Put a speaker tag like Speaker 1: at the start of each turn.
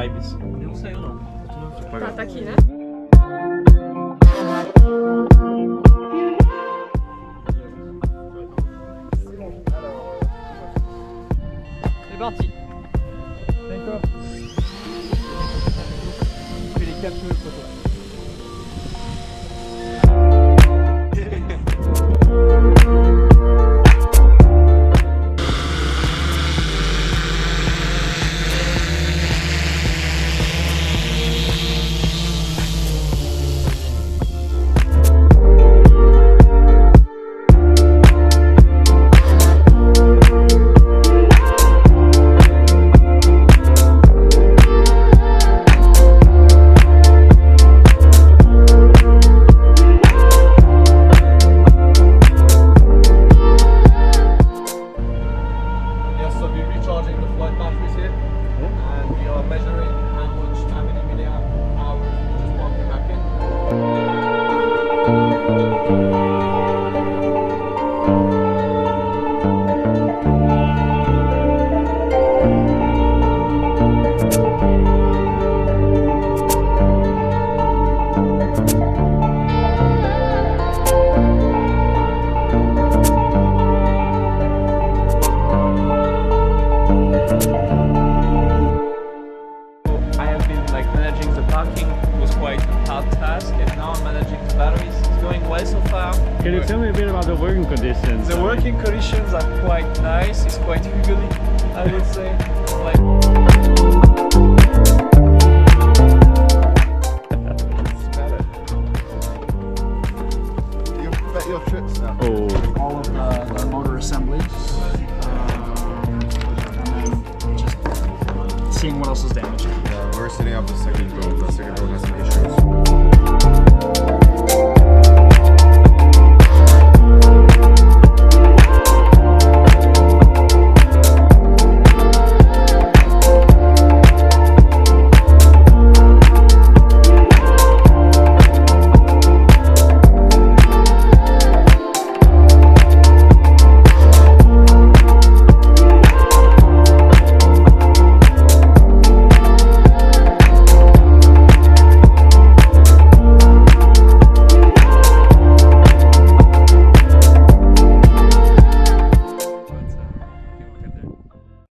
Speaker 1: vibes.
Speaker 2: Não saiu não.
Speaker 3: Tá aqui, né?
Speaker 2: C'est parti. D'accord. Je fais les 4 photos.
Speaker 1: Managing the parking was quite a hard task, and now I'm managing the batteries. It's going well so far.
Speaker 4: Can you tell me a bit about the working conditions?
Speaker 1: The working conditions are quite nice. It's quite hugely, I would say. Like
Speaker 5: your trips now.
Speaker 4: Oh.
Speaker 2: All of the motor assembly. And then just seeing what else is damaged.
Speaker 5: We're setting up the second build. The second build has some issues.